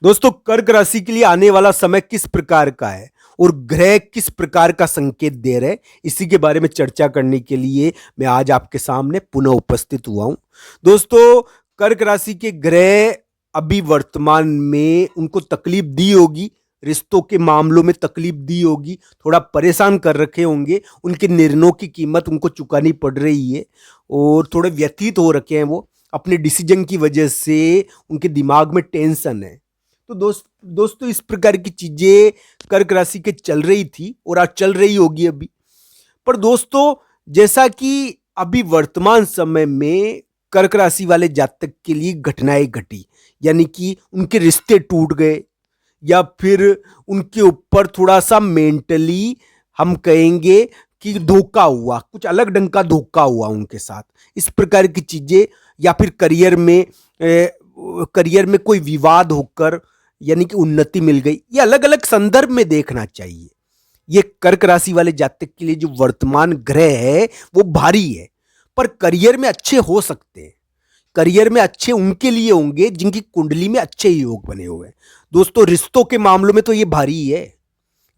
दोस्तों, कर्क राशि के लिए आने वाला समय किस प्रकार का है और ग्रह किस प्रकार का संकेत दे रहे हैं, इसी के बारे में चर्चा करने के लिए मैं आज आपके सामने पुनः उपस्थित हुआ हूं। दोस्तों, कर्क राशि के ग्रह अभी वर्तमान में उनको तकलीफ दी होगी, रिश्तों के मामलों में तकलीफ दी होगी, थोड़ा परेशान कर रखे होंगे, उनके निर्णयों की कीमत उनको चुकानी पड़ रही है और थोड़े व्यथित हो रखे हैं। वो अपने डिसीजन की वजह से उनके दिमाग में टेंशन है। तो दोस्तों, इस प्रकार की चीजें कर्क राशि के चल रही थी और आज चल रही होगी अभी। पर दोस्तों, जैसा कि अभी वर्तमान समय में कर्क राशि वाले जातक के लिए घटनाएं घटी, यानी कि उनके रिश्ते टूट गए या फिर उनके ऊपर थोड़ा सा मेंटली हम कहेंगे कि धोखा हुआ, कुछ अलग ढंग का धोखा हुआ उनके साथ, इस प्रकार की चीजें, या फिर करियर में कोई विवाद होकर यानी कि उन्नति मिल गई, ये अलग अलग संदर्भ में देखना चाहिए। ये कर्क राशि वाले जातक के लिए जो वर्तमान ग्रह है वो भारी है, पर करियर में अच्छे हो सकते हैं। करियर में अच्छे उनके लिए होंगे जिनकी कुंडली में अच्छे योग बने हुए हैं। दोस्तों, रिश्तों के मामलों में तो ये भारी है।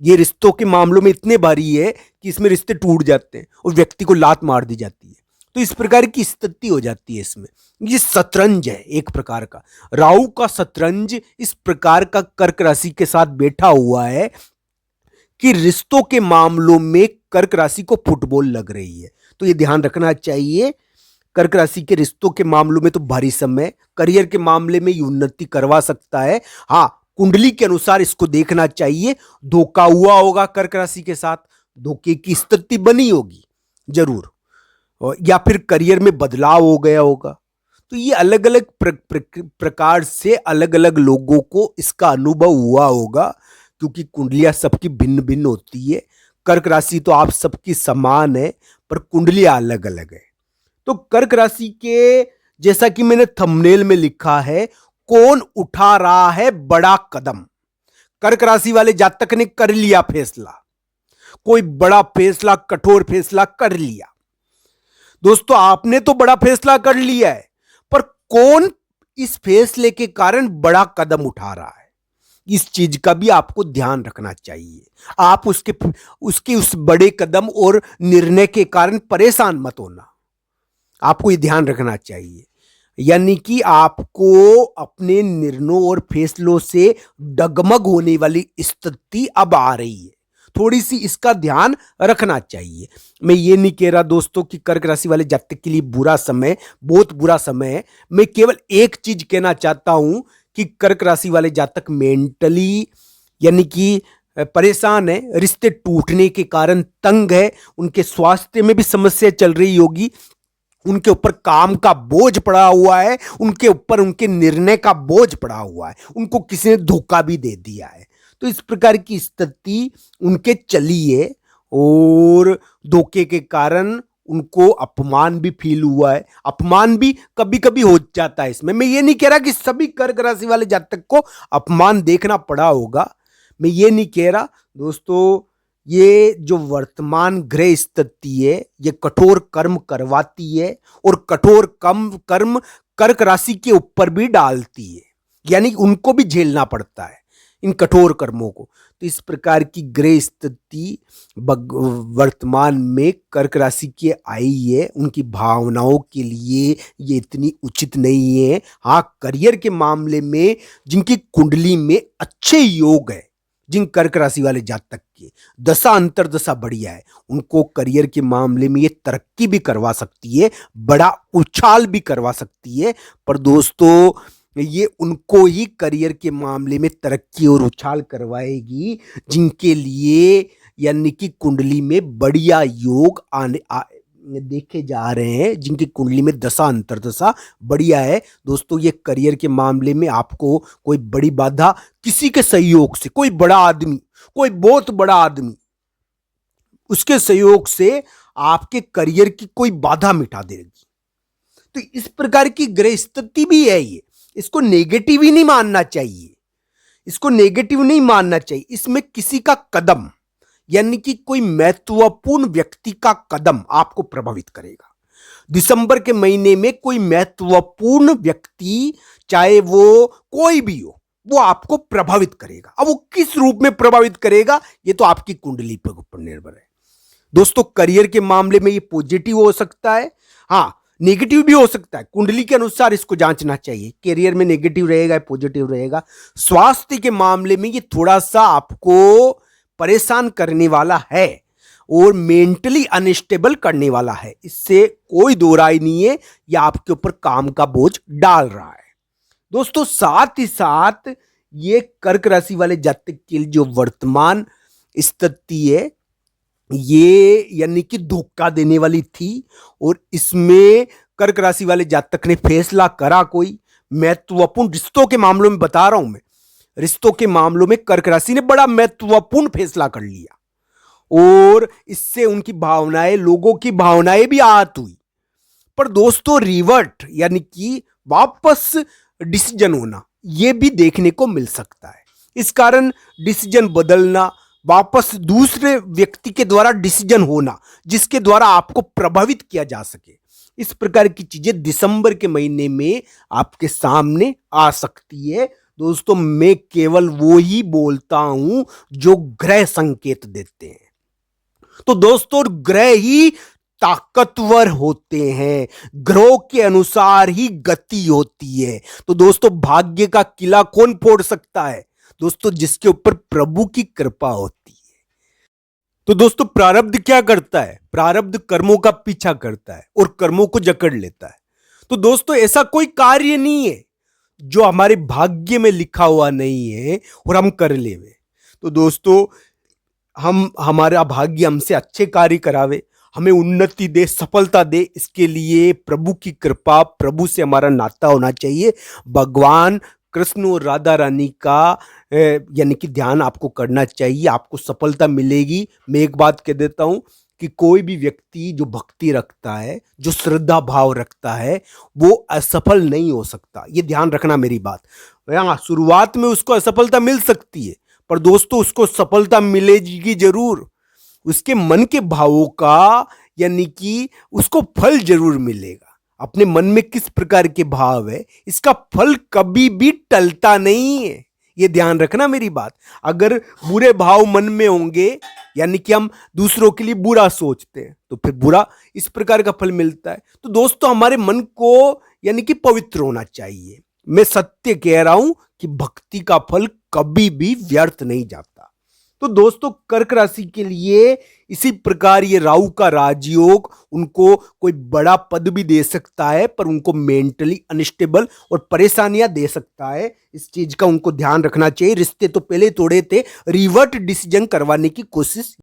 ये रिश्तों के मामलों में इतने भारी है कि इसमें रिश्ते टूट जाते हैं और व्यक्ति को लात मार दी जाती है। तो इस प्रकार की स्थिति हो जाती है इसमें। ये शतरंज है एक प्रकार का, राहु का शतरंज इस प्रकार का कर्क राशि के साथ बैठा हुआ है कि रिश्तों के मामलों में कर्क राशि को फुटबॉल लग रही है। तो ये ध्यान रखना चाहिए। कर्क राशि के रिश्तों के मामलों में तो भारी समय, करियर के मामले में ये उन्नति करवा सकता है। हाँ, कुंडली के अनुसार इसको देखना चाहिए। धोखा हुआ होगा कर्क राशि के साथ, धोखे की स्थिति बनी होगी जरूर, या फिर करियर में बदलाव हो गया होगा। तो ये अलग अलग प्रकार से अलग अलग लोगों को इसका अनुभव हुआ होगा, क्योंकि कुंडलियां सबकी भिन्न भिन्न होती है। कर्क राशि तो आप सबकी समान है, पर कुंडलियां अलग अलग है। तो कर्क राशि के, जैसा कि मैंने थंबनेल में लिखा है, कौन उठा रहा है बड़ा कदम। कर्क राशि वाले जातक ने कर लिया फैसला, कोई बड़ा फैसला, कठोर फैसला कर लिया। दोस्तों, आपने तो बड़ा फैसला कर लिया है, पर कौन इस फैसले के कारण बड़ा कदम उठा रहा है, इस चीज का भी आपको ध्यान रखना चाहिए। आप उसके उस बड़े कदम और निर्णय के कारण परेशान मत होना, आपको ये ध्यान रखना चाहिए। यानी कि आपको अपने निर्णयों और फैसलों से डगमग होने वाली स्थिति अब आ रही है, थोड़ी सी इसका ध्यान रखना चाहिए। मैं ये नहीं कह रहा दोस्तों कि कर्क राशि वाले जातक के लिए बुरा समय, बहुत बुरा समय है। मैं केवल एक चीज कहना चाहता हूं कि कर्क राशि वाले जातक मेंटली यानी कि परेशान है, रिश्ते टूटने के कारण तंग है, उनके स्वास्थ्य में भी समस्या चल रही होगी, उनके ऊपर काम का बोझ पड़ा हुआ है, उनके ऊपर उनके निर्णय का बोझ पड़ा हुआ है, उनको किसी ने धोखा भी दे दिया है। तो इस प्रकार की स्थिति उनके चली है और धोखे के कारण उनको अपमान भी फील हुआ है। अपमान भी कभी कभी हो जाता है इसमें। मैं ये नहीं कह रहा कि सभी कर्क राशि वाले जातक को अपमान देखना पड़ा होगा, मैं ये नहीं कह रहा दोस्तों। ये जो वर्तमान ग्रह स्थिति है, ये कठोर कर्म करवाती है और कठोर कर्म कर्क राशि के ऊपर भी डालती है, यानी उनको भी झेलना पड़ता है इन कठोर कर्मों को। तो इस प्रकार की ग्रह स्थिति वर्तमान में कर्क राशि की आई है, उनकी भावनाओं के लिए ये इतनी उचित नहीं है। हाँ, करियर के मामले में जिनकी कुंडली में अच्छे योग है, जिन कर्क राशि वाले जातक की दशा अंतरदशा बढ़िया है, उनको करियर के मामले में ये तरक्की भी करवा सकती है, बड़ा उछाल भी करवा सकती है। पर दोस्तों, ये उनको ही करियर के मामले में तरक्की और उछाल करवाएगी जिनके लिए यानी कि कुंडली में बढ़िया योग देखे जा रहे हैं, जिनकी कुंडली में दशा अंतरदशा बढ़िया है। दोस्तों, ये करियर के मामले में आपको कोई बड़ी बाधा किसी के सहयोग से, कोई बड़ा आदमी, कोई बहुत बड़ा आदमी, उसके सहयोग से आपके करियर की कोई बाधा मिटा देगी। तो इस प्रकार की ग्रह स्थिति भी है ये, इसको नेगेटिव ही नहीं मानना चाहिए, इसको नेगेटिव नहीं मानना चाहिए। इसमें किसी का कदम यानी कि कोई महत्वपूर्ण व्यक्ति का कदम आपको प्रभावित करेगा। दिसंबर के महीने में कोई महत्वपूर्ण व्यक्ति, चाहे वो कोई भी हो, वो आपको प्रभावित करेगा। अब वो किस रूप में प्रभावित करेगा ये तो आपकी कुंडली पर ऊपर निर्भर है। दोस्तों करियर के मामले में ये पॉजिटिव हो सकता है, हाँ नेगेटिव भी हो सकता है। कुंडली के अनुसार इसको जांचना चाहिए, करियर में नेगेटिव रहेगा पॉजिटिव रहेगा। स्वास्थ्य के मामले में ये थोड़ा सा आपको परेशान करने वाला है और मेंटली अनस्टेबल करने वाला है, इससे कोई दो राय नहीं है। यह आपके ऊपर काम का बोझ डाल रहा है। दोस्तों साथ ही साथ ये कर्क राशि वाले जातक के लिए जो वर्तमान स्थिति है ये यानी कि धोखा देने वाली थी, और इसमें कर्क राशि वाले जातक ने फैसला करा। कोई महत्वपूर्ण रिश्तों के मामलों में बता रहा हूं मैं, रिश्तों के मामलों में कर्क राशि ने बड़ा महत्वपूर्ण फैसला कर लिया और इससे उनकी भावनाएं, लोगों की भावनाएं भी आहत हुई। पर दोस्तों रिवर्ट यानी कि वापस डिसीजन होना यह भी देखने को मिल सकता है। इस कारण डिसीजन बदलना, वापस दूसरे व्यक्ति के द्वारा डिसीजन होना जिसके द्वारा आपको प्रभावित किया जा सके, इस प्रकार की चीजें दिसंबर के महीने में आपके सामने आ सकती है। दोस्तों मैं केवल वो ही बोलता हूं जो ग्रह संकेत देते हैं। तो दोस्तों ग्रह ही ताकतवर होते हैं, ग्रहों के अनुसार ही गति होती है। तो दोस्तों भाग्य का किला कौन फोड़ सकता है? दोस्तों जिसके ऊपर प्रभु की कृपा होती है। तो दोस्तों प्रारब्ध क्या करता है? प्रारब्ध कर्मों का पीछा करता है और कर्मों को जकड़ लेता है। तो दोस्तों ऐसा कोई कार्य नहीं है जो हमारे भाग्य में लिखा हुआ नहीं है और हम कर लेवे। तो दोस्तों हमारा भाग्य हमसे अच्छे कार्य करावे, हमें उन्नति दे, सफलता दे, इसके लिए प्रभु की कृपा, प्रभु से हमारा नाता होना चाहिए। भगवान कृष्ण और राधा रानी का यानी कि ध्यान आपको करना चाहिए, आपको सफलता मिलेगी। मैं एक बात कह देता हूं कि कोई भी व्यक्ति जो भक्ति रखता है, जो श्रद्धा भाव रखता है, वो असफल नहीं हो सकता। ये ध्यान रखना मेरी बात। हाँ शुरुआत में उसको असफलता मिल सकती है, पर दोस्तों उसको सफलता मिलेगी जरूर। उसके मन के भावों का यानी कि उसको फल जरूर मिलेगा। अपने मन में किस प्रकार के भाव है, इसका फल कभी भी टलता नहीं है। ये ध्यान रखना मेरी बात। अगर बुरे भाव मन में होंगे यानी कि हम दूसरों के लिए बुरा सोचते हैं तो फिर बुरा इस प्रकार का फल मिलता है। तो दोस्तों हमारे मन को यानी कि पवित्र होना चाहिए। मैं सत्य कह रहा हूं कि भक्ति का फल कभी भी व्यर्थ नहीं जाता। तो दोस्तों कर्क राशि के लिए इसी प्रकार ये राहु का राजयोग उनको कोई बड़ा पद भी दे सकता है, पर उनको मेंटली अनस्टेबल और परेशानियां दे सकता है। इस चीज का उनको ध्यान रखना चाहिए। रिश्ते तो पहले तोड़े थे, रिवर्ट डिसीजन करवाने की कोशिश